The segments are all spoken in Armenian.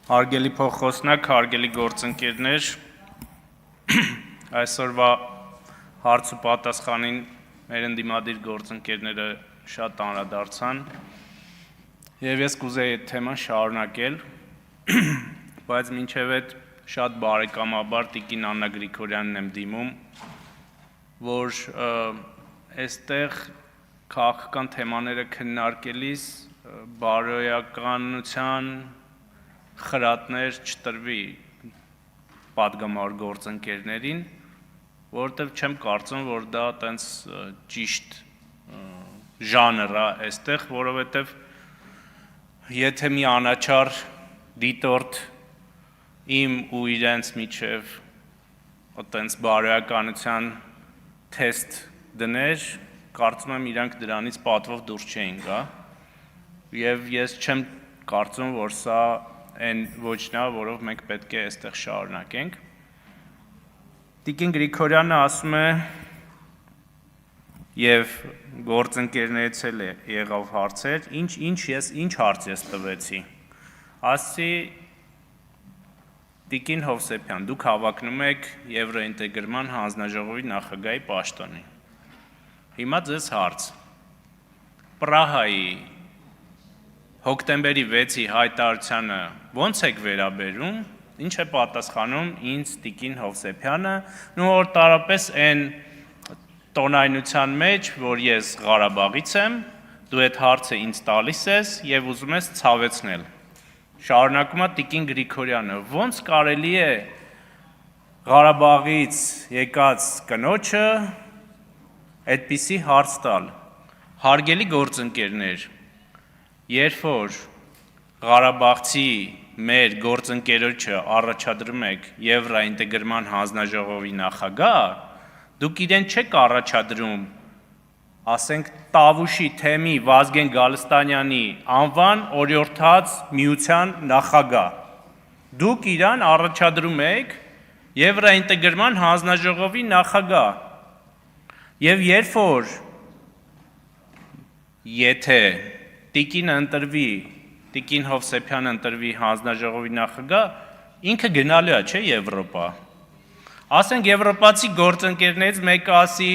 Հարգելի փոխոսնակ, հարգելի գործընկերներ, այսօրվա հարց ու պատասխանին մեր ընդդիմադիր գործընկերները շատ անդրադարձան եւ ես կուզեի այդ թեման շարունակել, բայց մինչեւ այդ շատ բարեկամաբար Տիկին Աննա Գրիգորյանին եմ դիմում, որ այստեղ քաղաքական թեմաները քննարկելիս բարոյականության խրատներ չտրվի պատգամավոր գործընկերներին, որովհետև չեմ կարծում, որ դա տենց ճիշտ ժանր է այստեղ, որովհետև եթե մի անաչառ դիտորդ իմ ու իրենց միջև տենց բարոյականության թեստ դներ, կարծում եմ իրանք դրանից պատվով դուրս չէին գա, եւ ես չեմ կարծում, որ սա այն ոչն է, որով մենք պետք է այստեղ շարունակենք։ Տիկին Գրիգորյանը ասում է եւ գործընկերներից էլ եղավ հարցեր, ինչ հարց ես տվեցի։ Ասի Տիկին Հովսեփյան, դուք հավակնում եք Եվրոինտեգրման հանձնաժողովի նախագահի պաշտոնի։ Հիմա ձեզ հարց։ Պրահայի հոկտեմբերի 6-ի հայտարարությանը ո՞նց եք վերաբերում, ինչ է պատասխանում ինձ Տիկին Հովսեփյանը, որ տարապես այն տոնայնության մեջ, որ ես Ղարաբաղից եմ, դու այդ հարցը ինձ տալիս ես եւ ուզում ես ցավեցնել։ Շարունակում է Տիկին Գրիգորյանը, ո՞նց կարելի է Ղարաբաղից եկած կնոջը այդպիսի հարց տալ։ Հարգելի գործընկերներ, երբ որ Ղարաբաղցի մեր գործընկերոջը առաջադրում եք Եվրոինտեգրման հանձնաժողովի նախագահ, դուք իրեն չեք առաջադրում, ասենք Տավուշի թեմի Վազգեն Գալստանյանի անվան օրիորդաց միության նախագահ։ Դուք իրան առաջադրում եք Եվրոինտեգրման հանձնաժողովի նախագահ։ Եվ երբ որ եթե Տիկին ընտրվի, Տիկին Հովսեփյանը ընտրվի հանձնաժողովի նախագահ, ինքը գնալու է, չէ, Եվրոպա։ Ասենք եվրոպացի գործընկերներից մեկը ասի,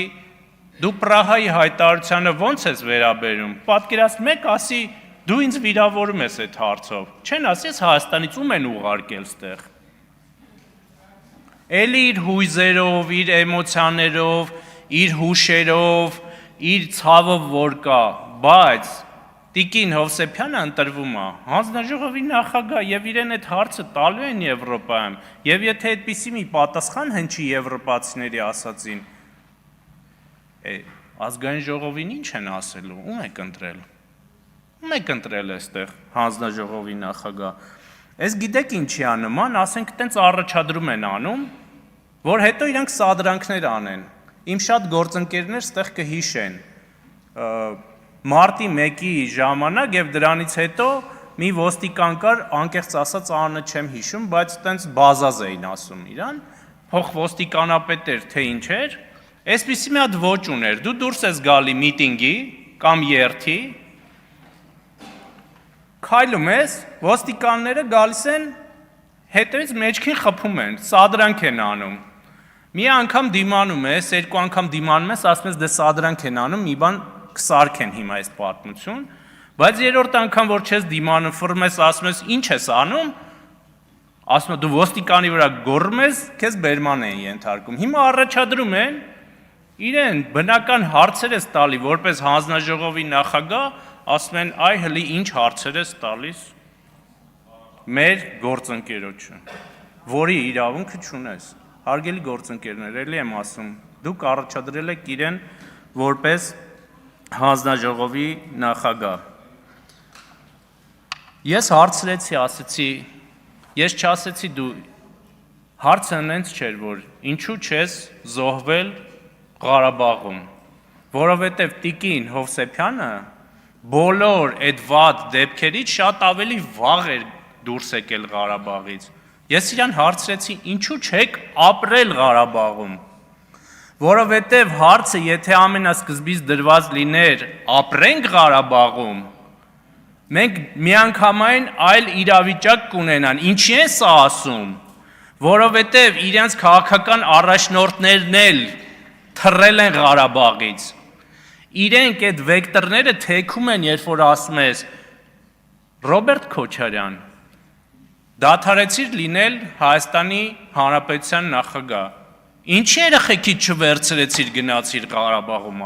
դու Պրահայի հայտարարությանը ո՞նց ես վերաբերում։ Պատկերացնում եք, ասի, դու ինձ վիրավորում ես այդ հարցով։ Չեն ասի, ես Հայաստանից ում են ուղարկել ստեղ։ Էլի իր հույզերով, իր էմոցիաներով, իր հուշերով, իր ցավով որ կա, բայց Տիկին Հովսեփյանը ընտրվում է հանձնաժողովի նախագահ եւ իրեն այդ հարցը տալու են Եվրոպայում եւ եթե այդպիսի մի պատասխան հնչի եվրոպացիների ասածին, ազգային ժողովին ինչ են ասելու, ում եք ընտրել։ Ում եք ընտրել այստեղ հանձնաժողովի նախագահ։ Այս գիտեք ինչի է նման, ասենք տենց առաջադրում են անում, որ հետո իրանք սադրանքներ անեն։ Իմ շատ գործընկերներ ստեղ կհիշեն Մարտի 1-ի ժամանակ եւ դրանից հետո մի ոստիկան կար, անկեղծ ասած անունը չեմ հիշում, բայց տենց բազազ էին ասում իրան, փոխ ոստիկանապետ էր, թե ինչ էր, այսպիսի մի հատ ոճ ուներ, դու դուրս ես գալի միտինգի կամ երթի, քայլում ես, ոստիկանները գալիս են, հետևից մեջքին խփում են, սադրանք են անում։ Մի անգամ դիմանում ես, երկու անգամ դիմանում ես, ասում ես դե սադրանք են անում, մի բան կսարքեն հիմա այս պատմություն, բայց երրորդ անգամ որ չես դիմանում, ֆռում ես, ասում ես ինչ ես անում, ասում դու ոստիկանի վրա գոռում ես, քեզ բերման են ենթարկում։ Հիմա առաջադրում են իրեն բնական հարցեր ես տալի, որպես հանձնաժողովի նախագահ, ասում են այ հլի ինչ հարցեր ես տալիս մեր գործընկերոջը, որի իրավունքը չունես։ Հարգելի գործընկերներ, էլի եմ ասում, դուք առաջադրել եք իրեն որպես հանձնաժողովի նախագահ։ Ես հարցրեցի, ասեցի, ես չասեցի դու հարցը նենց չէր, որ ինչու չես զոհվել Ղարաբաղում, որովհետև Տիկին Հովսեփյանը բոլոր այդ վատ դեպքերից շատ ավելի վաղ էր դուրս եկել Ղարաբաղից։ Ես իրան հարցրեցի, ինչու չեք ապրել Ղարաբաղում։ Որովհետև հարցը եթե ամենասկզբից դրված լիներ ապրենք Ղարաբաղում, Մենք միանգամայն այլ իրավիճակ կունենան։ Ինչի է սա ասում, որովհետև իրենց քաղաքական առաջնորդներն էլ թռել են Ղարաբաղից։ Իրենք այդ վեկտորները թեքում են, երբ որ ասում ես Ռոբերտ Քոչարյան, դադարեցիր լինել Հայաստանի Հանրապետության նախագահ։ Ինչի երեխեքից չվերցրեցիր գնացիր Ղարաբաղում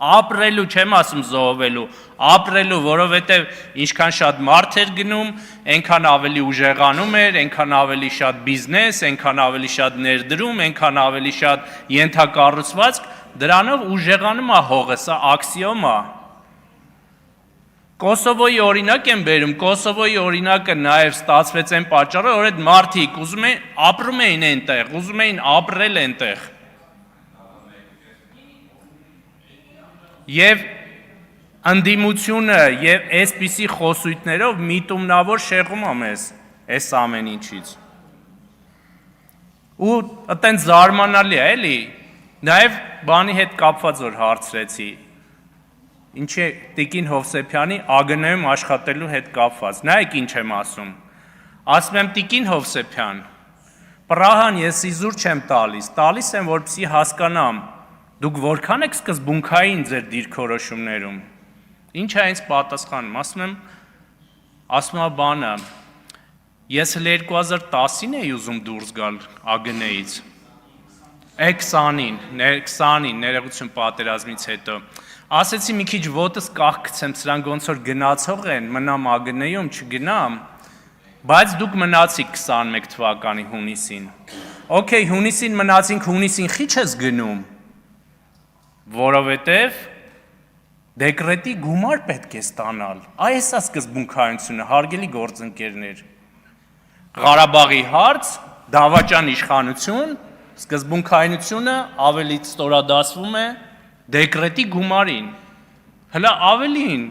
ապրելու, չեմ ասում զոհվելու, ապրելու, որովհետև ինչքան շատ մարդ էր գնում, այնքան ավելի ուժեղանում էր, այնքան ավելի շատ բիզնես, այնքան ավելի շատ ներդրում, այնքան ավելի շատ ենթակառուցվածք, դրանով ուժեղանում է հողը, սա աքսիոմ է։ Կոսովոյի օրինակ եմ բերում, Կոսովոյի օրինակը նաև ստացվեց այն պատճառով, որ այդ մարդիկ ուզում էին ապրում էին այնտեղ, ուզում էին ապրել այնտեղ։ Եվ ընդդիմությունը եւ այսպիսի խոսույթներով միտումնավոր շեղում է մեզ այս ամեն ինչից։ Ու այտենց զարմանալի է, էլի, նաև բանի հետ կապված որ հարցրեցի։ Ինչի Տիկին Հովսեփյանի ԱԳՆ-ում աշխատելու հետ կապված։ Նայեք ինչ եմ ասում։ Ասում եմ Տիկին Հովսեփյան, Պրահան ես իզուր չեմ տալիս եմ, որպեսզի հասկանամ, դուք որքան եք սկզբունքային ձեր դիրքորոշումներում։ Ինչ է ինձ պատասխանում, ասում եմ բանը, ես հենց 2010-ին էի ուզում դուրս գալ ԱԳՆ-ից, 20-ին, ներողություն պատերազմից հետո, ասեցի մի քիչ ոտս կախքցեմ, սրանք ոնց որ գնացող են, մնամ ԱԳՆ-ում, չգնամ, բայց դուք մնացիք 21 թվականի հունիսին, օքեյ, հունիսին մնացինք, հունիսին խիչ ես գնում, որովհետև դեկրետի գումար պետք է ստանալ, այս է սկզբունքայնությունը, հարգելի գործընկերներ, Ղարաբաղի հարց, դավաճան իշխանություն, սկզբունքայնությունը ավելի ստորադասվում է դեկրետի գումարին, հլա ավելին,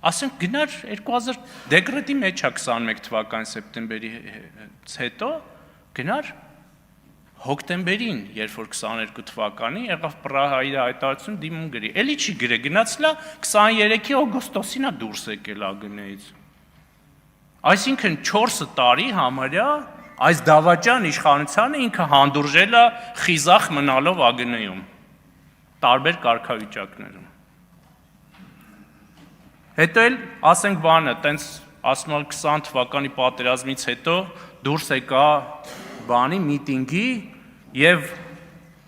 ասենք գնար 2000 դեկրետի մեջ է 21 թվականի սեպտեմբերից հետո, գնար հոկտեմբերին, երբ որ 22 թվականի եղավ Պրահայի հայտարարություն դիմում գրի, էլի չի գրե, գնացլա 23-ի օգոստոսին է դուրս եկել ԱԳՆ-ից, այսինքն 4 տարի համարյա այս դավաճան իշխանությանը ինքը հանդուրժել է խիզախ մնալով ԱԳՆ-ում, տարբեր կարգավիճակներում։ Հետո էլ ասենք բանը, տենց ասում եմ 20 թվականի պատերազմից հետո դուրս եկա բանի միտինգի եւ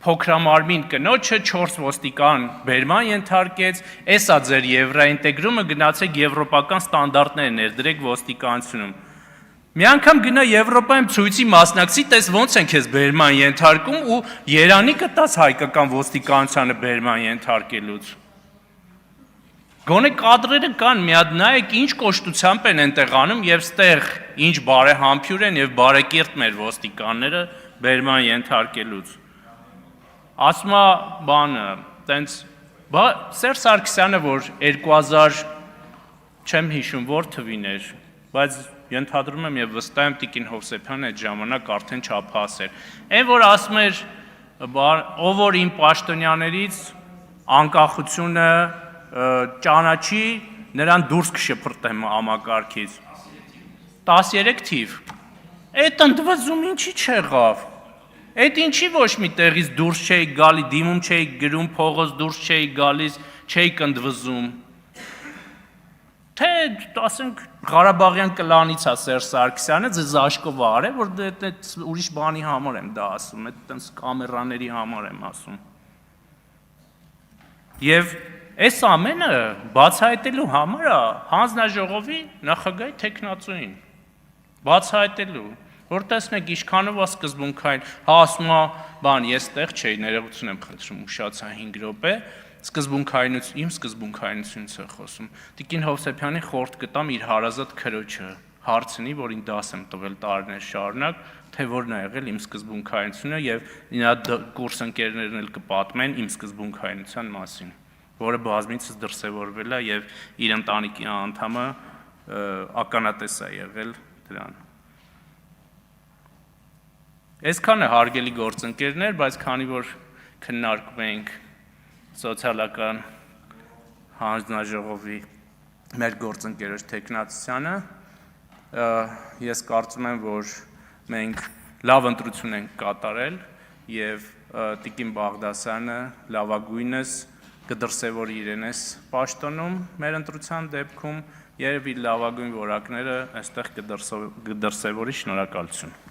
փոքրամարմին կնոջը 4 ոստիկան բերման ենթարկեց, էսա ձեր եվրոինտեգրումը գնացեք եվրոպական ստանդարտներ ներդրեք ոստիկանությունում։ Մի անգամ գնա Եվրոպայում ցույցի մասնակցի, տես ոնց են քեզ բերման ենթարկում ու Երանի կտած հայկական ոստիկանությանը բերման ենթարկելուց։ Գոնե կադրերը կան, մի հատ նայեք ինչ կոշտությամբ են այնտեղ անում եւ ստեղ ինչ բարեհամբույր են եւ բարեկիրթ մեր ոստիկանները բերման ենթարկելուց։ Ասում է բանը, տենց Սերժ Սարգսյանը, որ 2000 չեմ հիշում որ թվին էր, բայց ենթադրում եմ եւ վստահ եմ Տիկին Հովսեփյանը այդ ժամանակ արդեն չափահաս էր։ Այն որ ասում էր, ով որ իմ պաշտոնյաներից անկախությունը ճանաչի, նրան դուրս կշփրտեմ համակարգից։ 13 թիվ։ Այդ ընդվզում ինչի չեղավ։ Այդ ինչի ոչ մի տեղից դուրս չէի գալի, դիմում չէի գրում, փողոց դուրս չէի գալիս, չէի ընդվզում։ Թե ասենք Ղարաբաղյան կլանից է Սերժ Սարգսյանը, ձեզ աշկով արել, որ դե ուրիշ բանի համար եմ դա ասում, այդտենց կամերաների համար եմ ասում։ Եվ այս ամենը բացահայտելու համար է հանձնաժողովի նախագահի թեկնածուին։ Բացահայտելու, որ տեսնեք ինչքանով է սկզբունքային, հա ասում է, բան, ես տեղ չէի, ներողություն եմ խնդրում, ուշացա 5 րոպե, իմ սկզբունքայնությունից է խոսում։ Տիկին Հովսեփյանի խորտ կտամ իր հարազատ քրոջը, հարցնի, որին դաս եմ տվել տարիներ շարունակ, թե որն է եղել իմ սկզբունքայնությունը եւ նա կուրսընկերներն էլ կպատմեն իմ սկզբունքայնության մասին, որը բազմիցս դրսևորվել է եւ իր ընտանիքի անդամը ականատես է եղել դրան։ Այսքանը հարգելի գործընկերներ, բայց քանի որ քննարկում ենք սոցիալական հանձնաժողովի մեր գործընկերոջ տեխնացությանը։ Ես կարծում եմ, որ մենք լավ ընտրություն ենք կատարել եւ Տիկին Բաղդասարյանը լավագույնս կդրսևորի իրենես պաշտոնում մեր ընտրության դեպքում, երևի լավագույն որակները այստեղ կդրսևորի։ Շնորհակալություն։